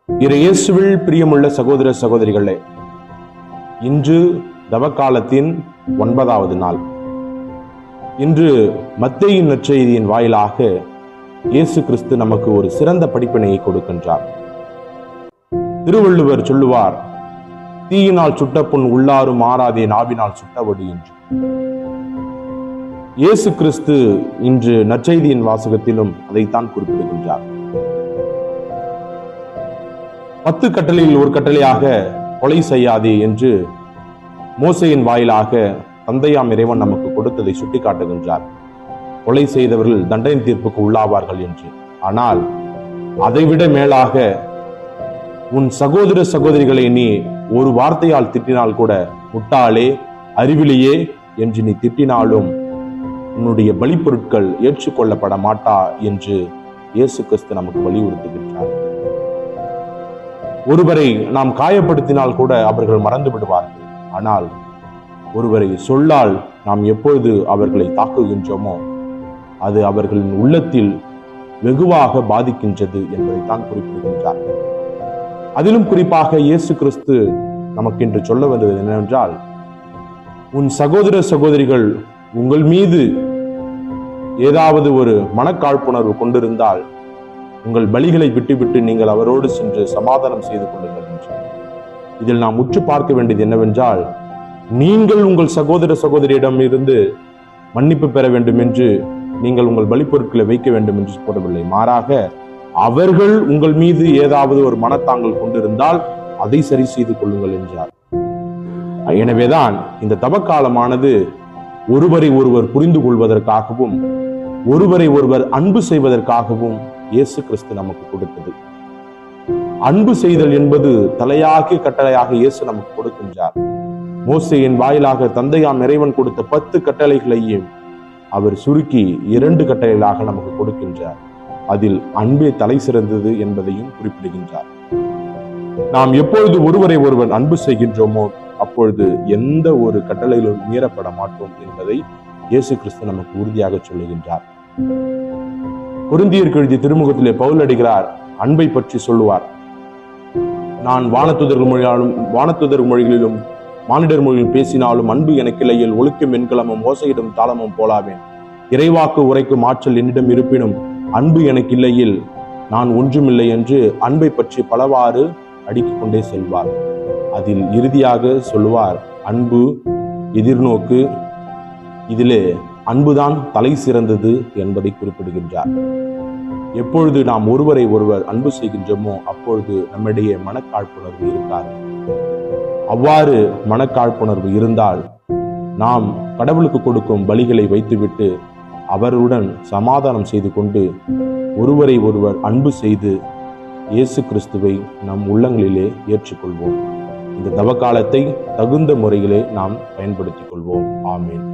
இயேசுவில் பிரியமுள்ள சகோதர சகோதரிகளே, இன்று தவக்காலத்தின் 9வது நாள். இன்று மத்தேயின் நற்செய்தியின் வாயிலாக இயேசு கிறிஸ்து நமக்கு ஒரு சிறந்த படிப்பினையை கொடுக்கின்றார். திருவள்ளுவர் சொல்லுவார், தீயினால் சுட்ட புண் உள்ளாரும் ஆறாதே நாவினால் சுட்டவடு என்று. இயேசு கிறிஸ்து இன்று நற்செய்தியின் வாசகத்திலும் அதைத்தான் குறிப்பிடுகின்றார். 10 கட்டளையில் ஒரு கட்டளையாக கொலை செய்யாதே என்று மோசேயின் வாயிலாக தந்தையாம் இறைவன் நமக்கு கொடுத்ததை சுட்டிக்காட்டுகின்றார். கொலை செய்தவர்கள் தண்டனை தீர்ப்புக்கு உள்ளாவார்கள் என்று. ஆனால் அதைவிட மேலாக உன் சகோதர சகோதரிகளை நீ ஒரு வார்த்தையால் திட்டினால் கூட, முட்டாளே, அறிவிலேயே என்று நீ திட்டினாலும் உன்னுடைய பலிப்பொருட்கள் ஏற்றுக்கொள்ளப்பட மாட்டா என்று இயேசு கிறிஸ்து நமக்கு வலியுறுத்துகின்றார். ஒருவரை நாம் காயப்படுத்தினால் கூட அவர்கள் மறந்து விடுவார்கள். ஆனால் ஒருவரை சொல்லால் நாம் எப்பொழுது அவர்களை தாக்குகின்றோமோ அது அவர்களின் உள்ளத்தில் வெகுவாக பாதிக்கின்றது என்பதைத்தான் குறிப்பிடுகின்றார். அதிலும் குறிப்பாக இயேசு கிறிஸ்து நமக்கு இன்று சொல்ல வந்தது என்னவென்றால், உன் சகோதர சகோதரிகள் உங்கள் மீது ஏதாவது ஒரு மனக்காழ்ப்புணர்வு கொண்டிருந்தால் உங்கள் பலிகளை விட்டுவிட்டு நீங்கள் அவரோடு சென்று சமாதானம் செய்து கொள்ளுங்கள் என்று. இதில் நாம் உற்று பார்க்க வேண்டியது என்னவென்றால், நீங்கள் உங்கள் சகோதர சகோதரியிடம் இருந்து மன்னிப்பு பெற வேண்டும் என்று நீங்கள் உங்கள் பலிப்பொருட்களை வைக்க வேண்டும் என்று கூறவில்லை. மாறாக அவர்கள் உங்கள் மீது ஏதாவது ஒரு மனத்தாங்கல் கொண்டிருந்தால் அதை சரி செய்து கொள்ளுங்கள் என்றார். எனவேதான் இந்த தவக்காலமானது ஒருவரை ஒருவர் புரிந்து கொள்வதற்காகவும் ஒருவரை ஒருவர் அன்பு செய்வதற்காகவும் இயேசு கிறிஸ்து நமக்கு கொடுத்தது. அன்பு செய்தல் என்பது தலையாகிய கட்டளையாக இயேசு நமக்கு கொடுக்கின்றார். மோசேயின் வாயிலாக தந்தையாம் இறைவன் கொடுத்த 10 கட்டளைகளையும் அவர் சுருக்கி 2 கட்டளைகளாக நமக்கு கொடுக்கின்றார். அதில் அன்பே தலை சிறந்தது என்பதையும் குறிப்பிடுகின்றார். நாம் எப்பொழுது ஒருவரை ஒருவர் அன்பு செய்கின்றோமோ அப்பொழுது எந்த ஒரு கட்டளையிலும் மீறப்பட மாட்டோம் என்பதை இயேசு கிறிஸ்து நமக்கு உறுதியாக சொல்லுகின்றார். கொரிந்தியருக்கு எழுதிய திருமுகத்திலே பவுல் அடிகளார் அன்பை பற்றி சொல்லுவார். நான் வானத்துதர் மொழிகளிலும் மானிடர் மொழியில் பேசினாலும் அன்பு எனக்கு இல்லையில் ஒழுக்கும் வெண்கலமும் ஓசையிடும் தாளமும் போலாவேன். இறைவாக்கு உரைக்கும் ஆற்றல் என்னிடம் இருப்பினும் அன்பு எனக்கு இல்லையில் நான் ஒன்றுமில்லை என்று அன்பை பற்றி பலவாறு அடுக்கிக் கொண்டே செல்வார். அதில் இறுதியாக சொல்லுவார், அன்பு எதிர்நோக்கு, இதிலே அன்புதான் தலை சிறந்தது என்பதை குறிப்பிடுகின்றார். எப்பொழுது நாம் ஒருவரை ஒருவர் அன்பு செய்கின்றோமோ அப்பொழுது நம்மிடையே மனக்காழ்ப்புணர்வு இருக்காது. அவ்வாறு மனக்காழ்ப்புணர்வு இருந்தால் நாம் கடவுளுக்கு கொடுக்கும் பலிகளை வைத்துவிட்டு அவருடன் சமாதானம் செய்து கொண்டு ஒருவரை ஒருவர் அன்பு செய்து இயேசு கிறிஸ்துவை நம் உள்ளங்களிலே ஏற்றுக்கொள்வோம். இந்த தவக்காலத்தை தகுந்த முறையிலே நாம் பயன்படுத்திக் கொள்வோம். ஆமேன்.